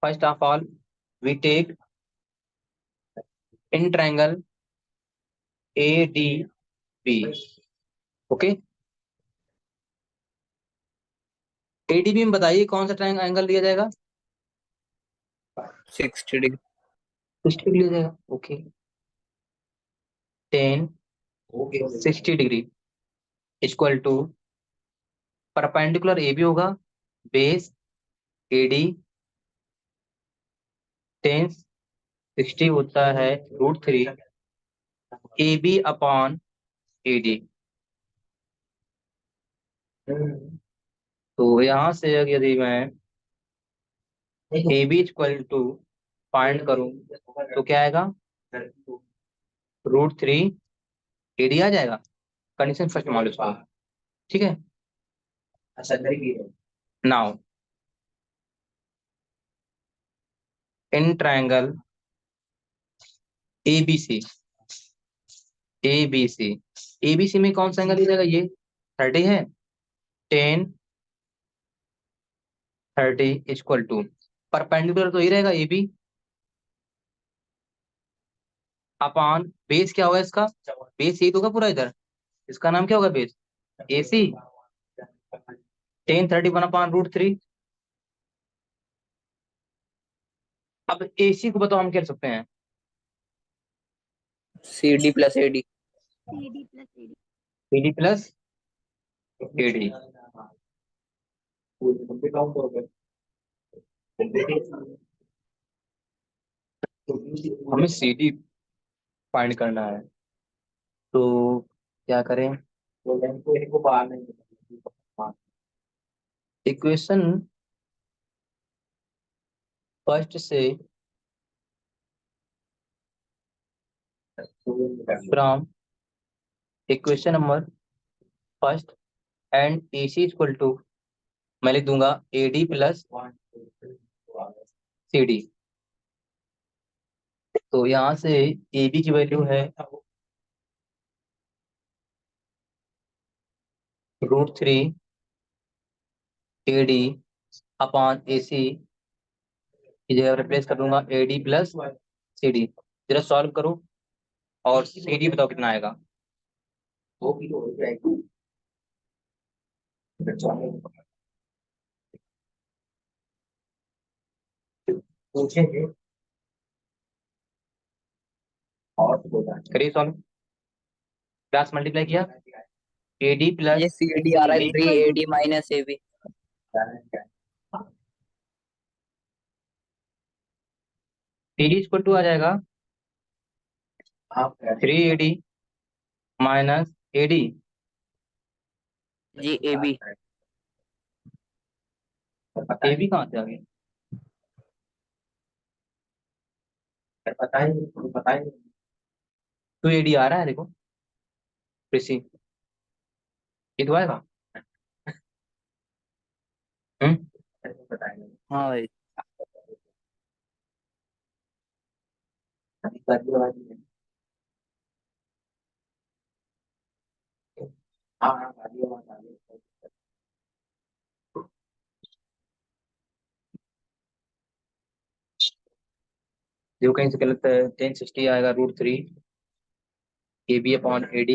First of all, we take in triangle ADB. Okay, ADB में बताइए कौन सा ट्रायंगल एंगल लिया जाएगा? 60 डिग्री। 60 डिग्री लिया जाएगा। Okay, 10 60 degree equal to perpendicular A B होगा बेस एडी 10 60 होता है √3 A B upon A D. तो यहां से यदि मैं A B equal to find करूं तो क्या आएगा? √3 ए डी आ जाएगा। कंडीशन फर्स्ट मान लो इसको, ठीक है। Now in triangle ABC, ABC ABC में कौन सा एंगल लिया जाएगा? ये 30 है, 10 30 इक्वल टू परपेंडिकुलर तो ही रहेगा ए बी अपॉन बेस क्या होगा इसका? बेस यही तो होगा पूरा इधर, इसका नाम क्या होगा? बेस ए सी 10 31 अपॉन √3। अब ए सी को बताओ हम क्या कर सकते हैं? CD plus AD। CD plus AD। हमें CD फाइंड करना है, तो क्या करें? इक्वेशन फर्स्ट से from equation number first and A C equal to मैं लिख दूंगा AD प्लस CD। तो यहाँ से AB की वैल्यू है √3 AD अपॉन AC की जगह रिप्लेस कर दूंगा AD प्लस CD। जरा सॉल्व करो और CD बताओ कितना आएगा। पूछेंगे और करिए सॉल्व। क्लास मल्टीप्लाई किया AD प्लस ये CD आ रहा है 3AD minus AB। CD equal to आ जाएगा 3AD माइनस AD। जी AB। AB कहाँ से आ गया? बताइए 2AD आ रहा है, देखो कृषि ये तो आएगा। हाँ भाई। देखो कहीं से गलत है, 1060 आएगा √3 AB अपॉन AD।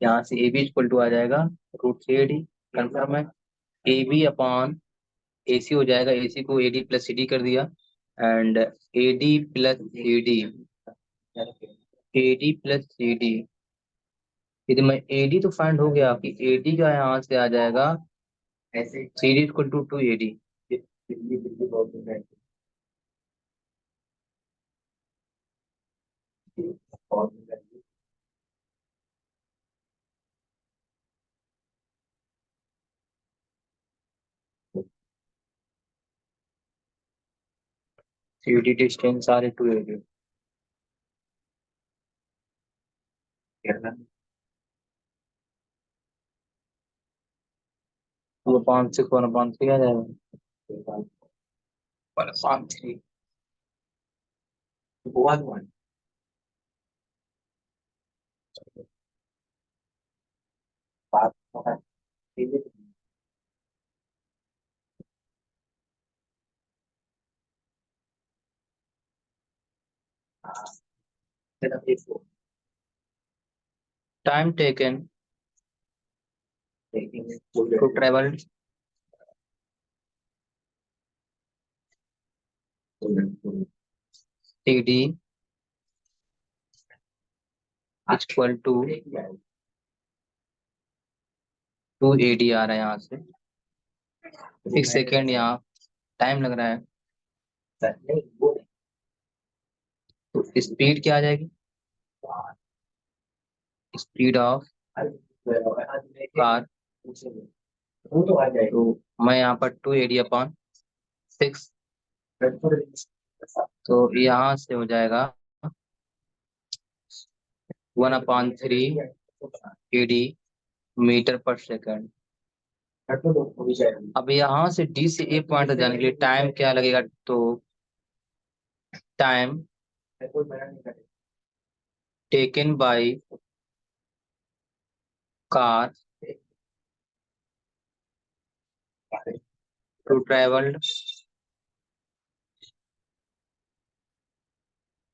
यहाँ से AB इक्वल टू आ जाएगा √3 AD, कंफर्म है। AB अपॉन AC हो जाएगा, AC को AD प्लस CD कर दिया and AD plus CD, AD plus CD। यदि मैं AD तो फाइंड हो गया कि AD का यहाँ से आ जाएगा CD equal to 2AD। CD distance आ रही 2AD। वो 5 6 1 5 3 आ जाएगा 1 5 3। Time taken to travel T equal to 2AD आ रहा है यहाँ से 6 सेकेंड यहाँ टाइम लग रहा है। तो स्पीड क्या आ जाएगी? Speed of car. तो मैं यहाँ पर 2AD/6 तो यहाँ से हो जाएगा 1/3 AD मीटर पर सेकंड। अब यहाँ से D से A पॉइंट तक जाने के लिए टाइम क्या लगेगा? तो time taken by car to travel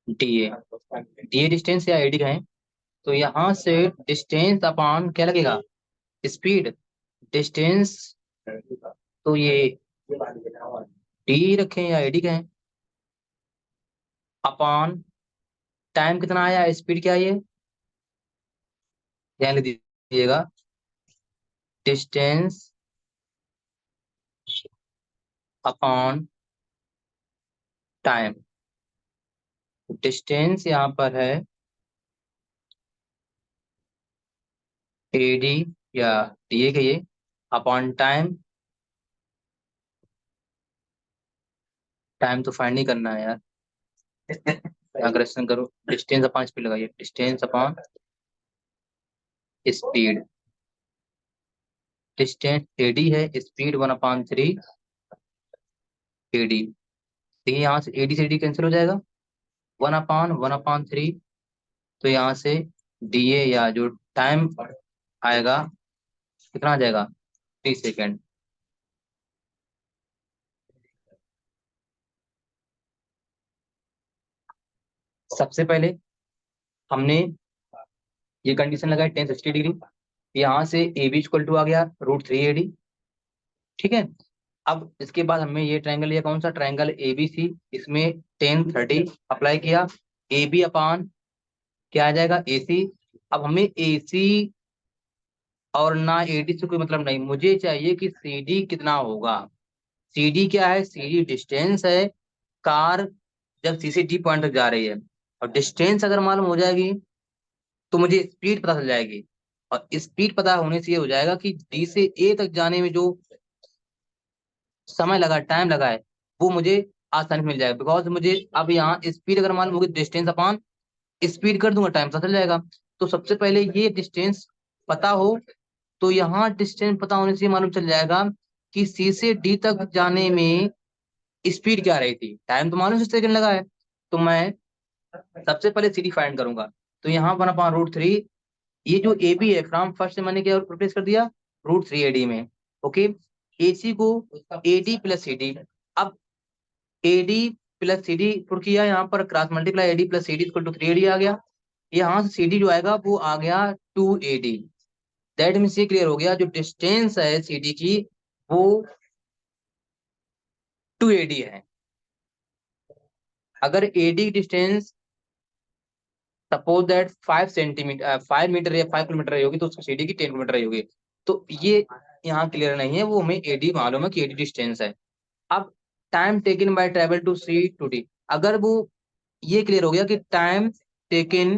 DA distance या AD कहें। तो यहाँ से डिस्टेंस अपॉन क्या लगेगा? स्पीड। डिस्टेंस तो ये D रखें या AD कहें अपॉन टाइम कितना आया, स्पीड क्या है ये ध्यान दीजिएगा। Distance upon time. डिस्टेंस यहाँ पर है AD या DA के ये अपॉन टाइम। टाइम तो फाइंड नहीं करना है यार करेक्शन करो। डिस्टेंस अपॉन स्पीड लगाइए। Distance upon speed. Distance AD है, स्पीड 1/3 AD। देखिए यहाँ से AD से AD कैंसिल हो जाएगा 1/1/3। तो यहाँ से DA या जो टाइम आएगा कितना आ जाएगा 3 सेकेंड। सबसे पहले हमने ये कंडीशन लगाई 1060 डिग्री। यहाँ से AB इक्वल टू आ गया √3 AD। ठीक है। अब इसके बाद हमें ये ट्रायंगल लिया, कौन सा ट्रायंगल ABC। इसमें 1030 अप्लाई किया। AB अपान क्या आ जाएगा AC। अब हमें AC और ना AD से कोई मतलब नहीं, मुझे चाहिए कि CD कितना होगा। CD क्या है? CD डिस्टेंस है। कार जब C से D पॉइंट तक जा रही है और डिस्टेंस अगर मालूम हो जाएगी तो मुझे स्पीड पता चल जाएगी। और स्पीड पता होने से ये हो जाएगा कि D से A तक जाने में जो समय लगा, टाइम लगा है, वो मुझे आसानी से मिल जाएगा। बिकॉज मुझे अब यहाँ स्पीड अगर मालूम होगी डिस्टेंस अपॉन स्पीड कर दूंगा, टाइम पता चल जाएगा। तो सबसे पहले ये डिस्टेंस पता हो तो यहाँ डिस्टेंस पता होने से मालूम चल जाएगा कि C से D तक जाने में स्पीड क्या रही थी। टाइम तो मालूम 6 सेकंड लगा है। तो मैं सबसे पहले CD फाइंड करूंगा। तो यहाँ 1/√3 ये जो AB है फ्रॉम फर्स्ट से मैंने क्या रिप्लेस कर दिया √3 AD में। ओके। AC को AD प्लस CD। अब AD प्लस CD पुट किया, यहाँ पर cross multiply AD plus CD equal to 3AD आ गया। यहाँ से CD जो आएगा वो आ गया 2AD। दैट मीन्स ये क्लियर हो गया जो डिस्टेंस है CD की वो 2AD है। अगर AD distance suppose that 5 centimetre 5 metre या 5 किलोमीटर रही होगी तो उसकी CD की 10 किलोमीटर रही होगी। तो ये यहाँ क्लियर नहीं है, वो हमें AD मालूम है कि AD डिस्टेंस है। अब time taken by travel to C to D, अगर वो ये क्लियर हो गया कि टाइम टेकन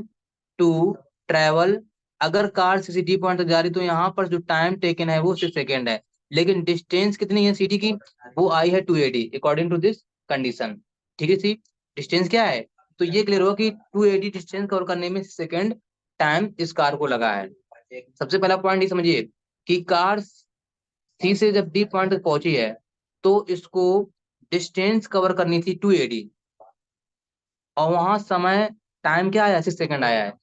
टू ट्रेवल, अगर कार से डी पॉइंट तक जा रही तो यहाँ पर जो टाइम टेकन है वो 6 सेकेंड है। लेकिन डिस्टेंस कितनी है CD की? वो आई है 2AD according to this condition. ठीक है। सी डिस्टेंस क्या है? तो ये क्लियर होगा कि 2AD डिस्टेंस कवर करने में सेकेंड टाइम इस कार को लगा है। सबसे पहला पॉइंट ये समझिए कि कार C से जब D पॉइंट तक पहुंची है तो इसको डिस्टेंस कवर करनी थी 2AD और वहां समय टाइम क्या आया 6 सेकंड आया है।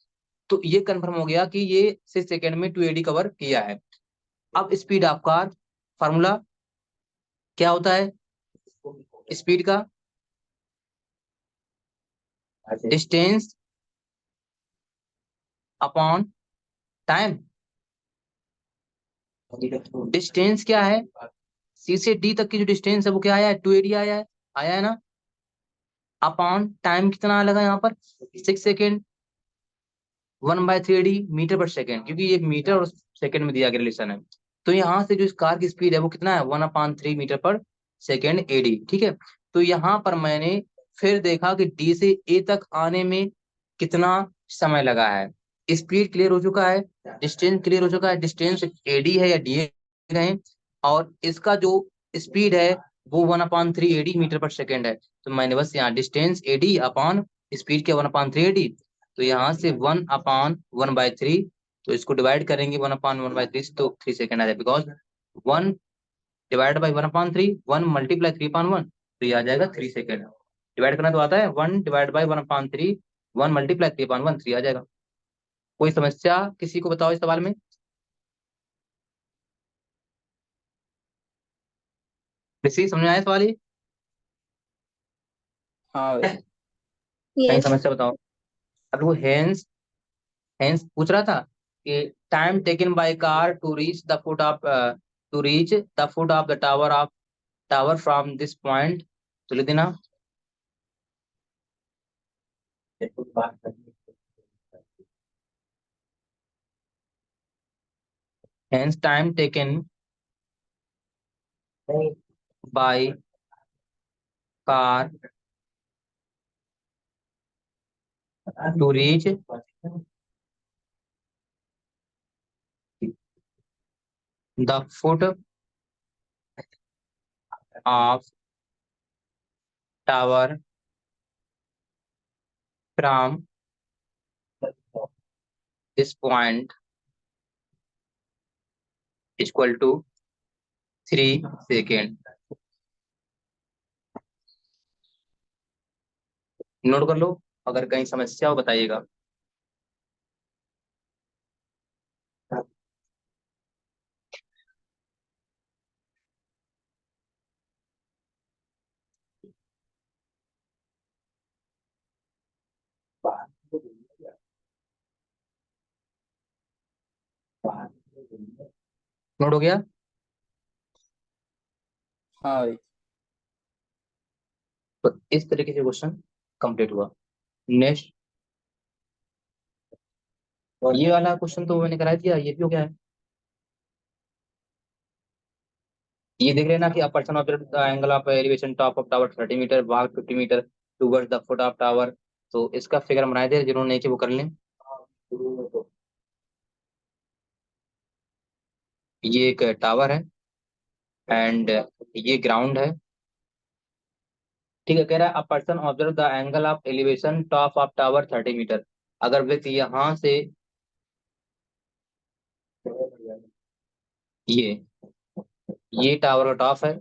तो ये कंफर्म हो गया कि ये 6 सेकंड में 2AD कवर किया है। अब स्पीड ऑफ कार फार्मूला क्या होता है? स्पीड का डिस्टेंस अपॉन टाइम। डिस्टेंस क्या है, सी से डी तक की जो डिस्टेंस है वो क्या आया है, 2AD आया है ना, अपॉन टाइम कितना लगा यहाँ पर 6 सेकेंड, 1/3AD मीटर पर सेकेंड, क्योंकि ये मीटर और सेकेंड में दिया गया रिलेशन है। तो यहाँ से जो इस कार की स्पीड है वो कितना है, 1/3 मीटर पर सेकेंड AD। ठीक है, तो यहाँ पर मैंने फिर देखा कि डी से ए तक आने में कितना समय लगा है। स्पीड क्लियर हो चुका है, डिस्टेंस क्लियर हो चुका है, डिस्टेंस AD है या डी है, और इसका जो स्पीड है वो 1/3AD मीटर पर सेकेंड है। तो मैंने बस यहाँ डिस्टेंस AD अपॉन स्पीड के 1/3AD, तो यहाँ से 1/1/3, तो इसको डिवाइड करेंगे 1/1/3 तो 3 सेकेंड आ जाए, बिकॉज 1 डिवाइड बाई 1/3, 1 मल्टीप्लाई 3/1, तो ये आ जाएगा 3 सेकेंड। डिवाइड करना तो आता है, 1 डिवाइड बाई 1/3, 1 मल्टीप्लाई 3/1, 3 आ जाएगा। कोई समस्या किसी को बताओ इस सवाल में? ऋषि समझ में आया सवाल ये? हाँ भाई। कहीं यस। समस्या बताओ। अब वो हेंस हेंस पूछ रहा था कि time taken by car to reach the foot of the tower from this point, तो लिख देना hence time taken by car to reach the foot of tower from this point is equal to 3 second. Note कर लो, अगर कहीं समस्या हो बताइएगा। Note हो गया? हाँ भाई। तो इस तरीके से क्वेश्चन कंप्लीट हुआ। नेक्स्ट, ये वाला क्वेश्चन तो मैंने करा दिया, ये भी हो गया है। ये देख लेना कि a person observe the angle of elevation top of tower 30 metre, भाग 50 metre towards the foot of tower. तो इसका फिगर बनाए दे, जिन्होंने नहीं किया वो कर लें। ये एक टावर है एंड ये ग्राउंड है। ठीक है, कह रहा है a person observe the angle of elevation top of tower 30 metre. अगर व्यक्ति यहाँ से ये टावर का टॉप है,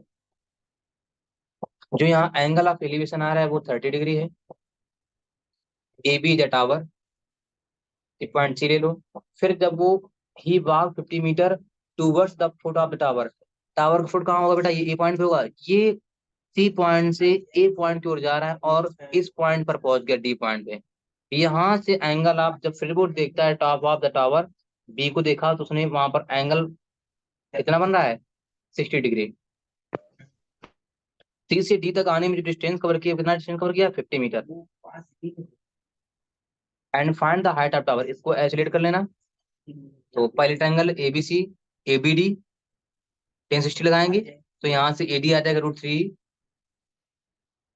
जो यहाँ एंगल ऑफ एलिवेशन आ रहा है वो 30 डिग्री है। A B the tower, point C ले लो। फिर जब वो ही walk 50 metre towards the foot of the tower, tower का फुट कहाँ होगा बेटा, ये ए पॉइंट पे होगा। ये सी पॉइंट से ए पॉइंट की ओर जा रहा है और इस पॉइंट पर पहुंच गया डी पॉइंट पे। यहाँ से एंगल आप जब फ्लिपबोर्ड देखता है top of the tower, B को देखा तो उसने वहां पर एंगल कितना बन रहा है, 60 डिग्री। सी से डी तक आने में जो डिस्टेंस कवर किया, कितना डिस्टेंस कवर किया, 50 metre. And find the height of tower, इसको एसोलेट कर लेना। तो पहले ट्रायंगल एबीसी एबीडी 1060 लगाएंगे, तो यहाँ से एडी आ जाएगा √3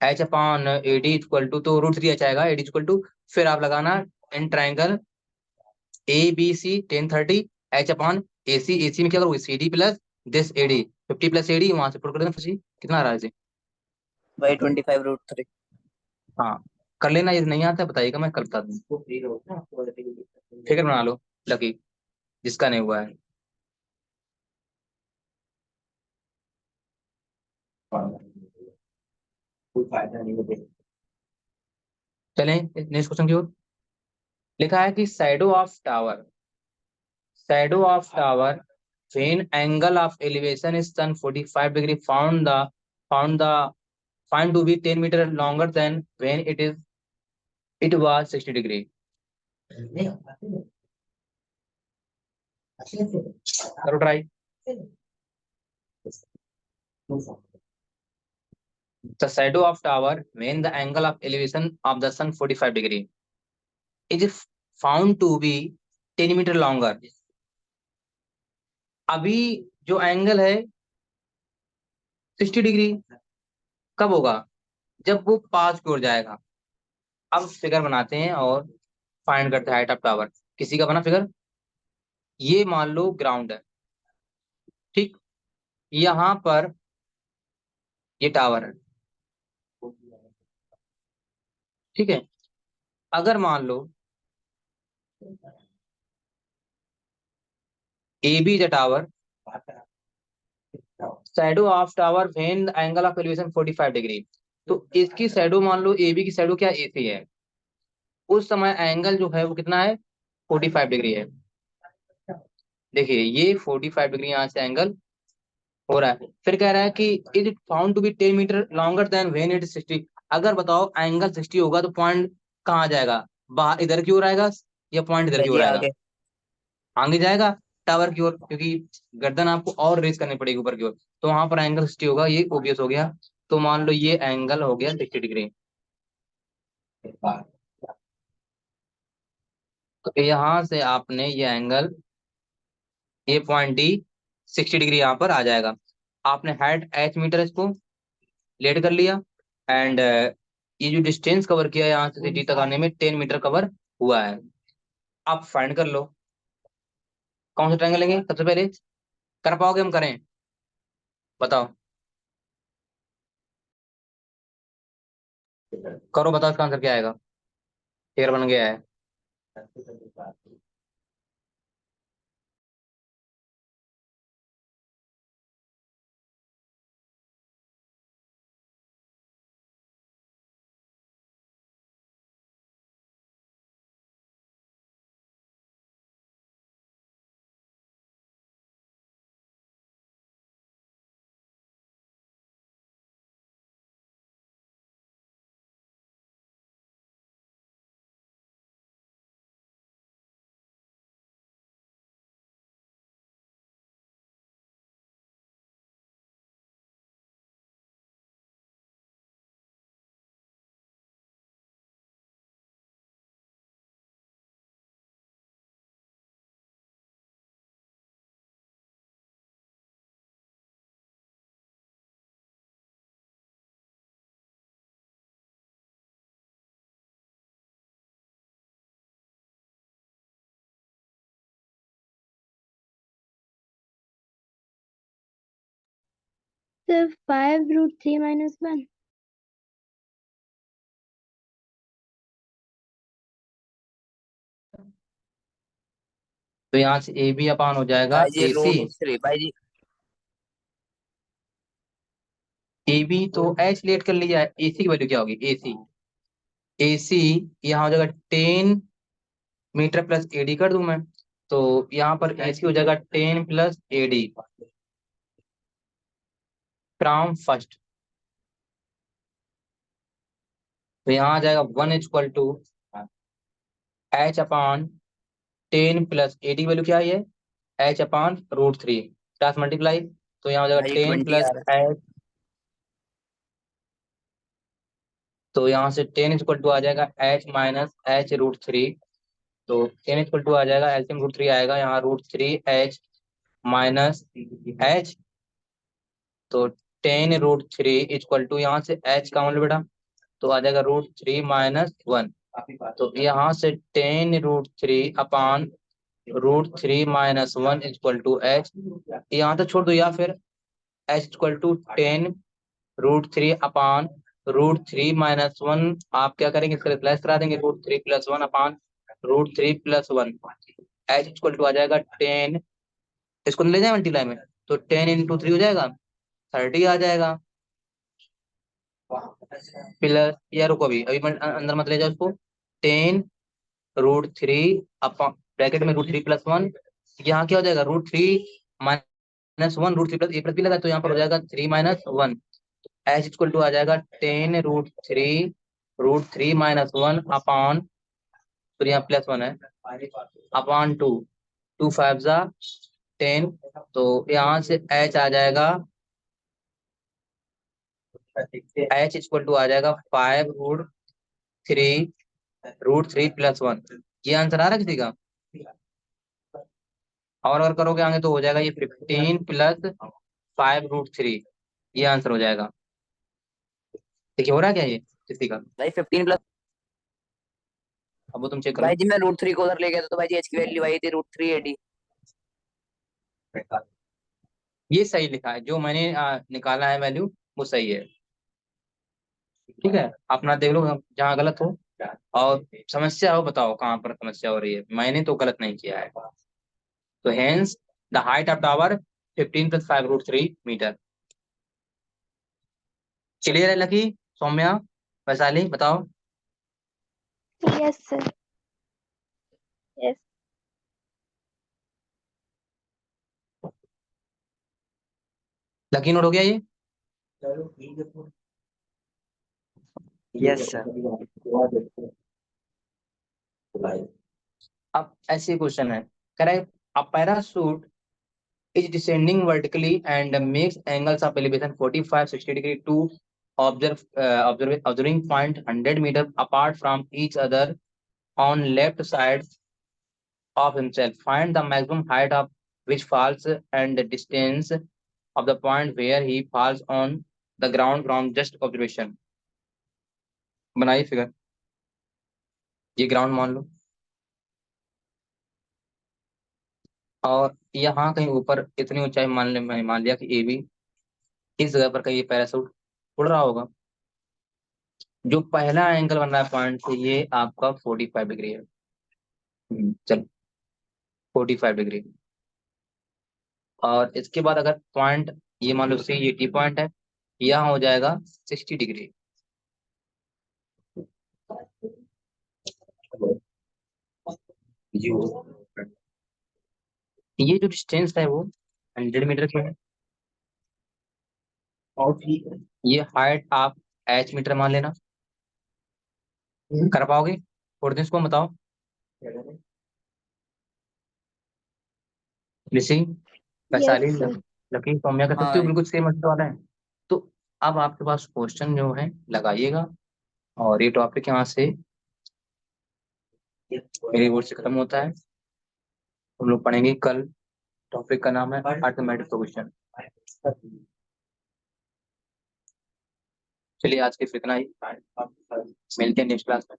H upon AD equal to, तो √3 एच आएगा, एडी इक्वल टू, फिर आप लगाना in triangle A B C 1030 H upon AC में क्या करोगे, C D plus this AD, 50 plus AD, वहां से पुट कर देना, कितना आ रहा है इसे भाई 25√3। हाँ कर लेना, ये नहीं आता बताइएगा, मैं कर बता दूँ। फिगर बना लो लकी, जिसका नहीं हुआ है। कोई फायदा नहीं होता। चलें नेक्स्ट क्वेश्चन की ओर। लिखा है कि shadow of tower when angle of elevation is tan 45 degree found the find to be 10 meter longer than when it was 60 degree। करो try. The shadow of tower when the angle of elevation of the sun 45 degree is found to be 10 metre longer। अभी जो angle है 60 degree कब होगा? जब वो पास की ओर जाएगा। अब फिगर बनाते हैं और फाइंड करते हैं हाइट ऑफ टावर। किसी का बना फिगर? ये मान लो ग्राउंड है, ठीक। यहां पर ये टावर है, ठीक है। अगर मान लो A B the tower, shadow of tower when the angle of elevation 45 degree. तो इसकी शैडो मान लो ए बी की शैडो क्या ए सी है, उस समय एंगल जो है वो कितना है? 45 डिग्री है। देखिए ये 45 डिग्री यहाँ से एंगल हो रहा है। फिर कह रहा है कि is it found to be 10 metre longer than when it 60। अगर बताओ एंगल 60 होगा तो पॉइंट कहाँ जाएगा? बाहर इधर की ओर आएगा या पॉइंट इधर की ओर भाई आएगा? आगे। आगे जाएगा टावर की ओर, क्योंकि गर्दन आपको और रेस करनी पड़ेगी ऊपर की ओर। तो वहां पर एंगल 60 होगा, ये ओबियस हो गया। तो मान लो ये एंगल हो गया 60 डिग्री। तो यहां से आपने ये एंगल, ये पॉइंट डी 60 डिग्री यहाँ पर आ जाएगा। आपने हाइट एच मीटर इसको लेट कर लिया, एंड ये जो डिस्टेंस कवर किया यहाँ से सिटी तक आने में 10 मीटर कवर हुआ है। आप फाइंड कर लो कौन सा ट्रायंगल लेंगे सबसे पहले। कर पाओगे? हम करें? बताओ, करो बताओ इसका आंसर क्या आएगा। फिगर बन गया है। So 5√3 minus 1. तो यहाँ से ए बी अपान हो जाएगा भाई जी ए सी। √3 भाई जी। ए बी तो एच लेट कर लिया है, ए सी की वैल्यू क्या होगी? ए सी, ए सी यहाँ हो जाएगा 10 मीटर प्लस ए डी कर दूं मैं। तो यहाँ पर ए सी हो जाएगा 10 plus A D from first. तो यहाँ आ जाएगा 1 equal to H upon 10 plus A D value क्या है? ये एच अपान √3 क्रॉस मल्टीप्लाई। तो यहाँ हो जाएगा भाई जी 10 20 प्लस आ रहा एच। तो यहाँ से 10 इक्वल टू आ जाएगा एच माइनस एच √3। तो 10 इक्वल टू आ जाएगा एल्सियम √3 आएगा यहाँ √3 एच माइनस एच। तो 10 √3 इक्वल टू यहाँ से एच का मान लो बेटा, तो आ जाएगा √3 माइनस 1। तो यहाँ से 10 √3 upon √3 minus 1 equal to H. यहाँ तक छोड़ दो, या फिर H equal to 10 √3 upon √3 minus 1। आप क्या करेंगे? इसका रिप्लेस करा देंगे √3 plus 1 upon √3 plus 1। H equal to आ जाएगा 10, इसको ले जाए मल्टीप्लाई में, तो 10 × 3 हो जाएगा 30 आ जाएगा। प्लस या रुको, अभी अभी अंदर मत ले जाओ उसको। 10 √3 अपॉन ब्रैकेट में √3 प्लस 1। यहाँ क्या हो जाएगा? √3 माइनस 1, √3 प्लस ए प्लस बी लगा, तो यहाँ पर हो जाएगा 3 माइनस 1। एच इक्वल टू आ जाएगा 10 √3 माइनस 1 अपॉन, तो यहाँ प्लस 1 है, अपॉन 2। 2 5 जा 10, तो यहाँ से h आ जाएगा, h इक्वल टू आ जाएगा 5√3 प्लस 1। ये आंसर आ रहा है किसी का? और अगर करोगे आगे तो हो जाएगा ये 15 प्लस 5√3, ये आंसर हो जाएगा। देखिए हो रहा है क्या ये किसी का? भाई 15 प्लस, अब वो तुम चेक करो। भाई जी मैं √3 को उधर ले गया था तो भाई जी h की वैल्यू आई थी √3 AD। ये सही लिखा है, जो मैंने निकाला है वैल्यू वो सही है। ठीक है, अपना देख लो जहाँ गलत हो, और समस्या हो बताओ कहाँ पर समस्या हो रही है। मैंने तो गलत नहीं किया है। तो hence the height of tower 15 plus 5√3 metre. Clear है लकी, सौम्या, वैशाली बताओ। Yes, sir. Yes. Lucky note हो गया ये? Yes sir. अब ऐसे क्वेश्चन है, correct, a parachute is descending vertically and makes angles of elevation 45-60 degree to observing point 100 meter apart from each other on left side of himself. Find the maximum height of which falls and the distance of the point where he falls on the ground from just observation. बनाइए figure, ये ground मान लो, और यहाँ कहीं ऊपर इतनी ऊंचाई मान लिया कि ए बी, इस जगह पर कहीं पैरासूट उड़ रहा होगा। जो पहला एंगल बन रहा है पॉइंट से, ये आपका 45 डिग्री है। चलो 45 डिग्री। और इसके बाद अगर पॉइंट ये मान लो सी, ये टी पॉइंट है, यहाँ हो जाएगा 60 डिग्री। ये जो डिस्टेंस है वो 100 मीटर की है, और ये हाइट आप एच मीटर मान लेना। कर पाओगे? थोड़े दिन इसको बताओ ऋषि, वैशाली, Yes, sir. लकी, सौम्या, कर हाँ सकते हो, भाई। बिल्कुल सेम मतलब वाला है। तो अब आपके पास क्वेश्चन जो है लगाइएगा, और ये टॉपिक यहाँ से मेरी ओर से खत्म होता है। हम लोग पढ़ेंगे कल। टॉपिक का नाम है अर्थमेटिक क्वेश्चन। चलिए आज के इतना ही, मिलते हैं नेक्स्ट क्लास में।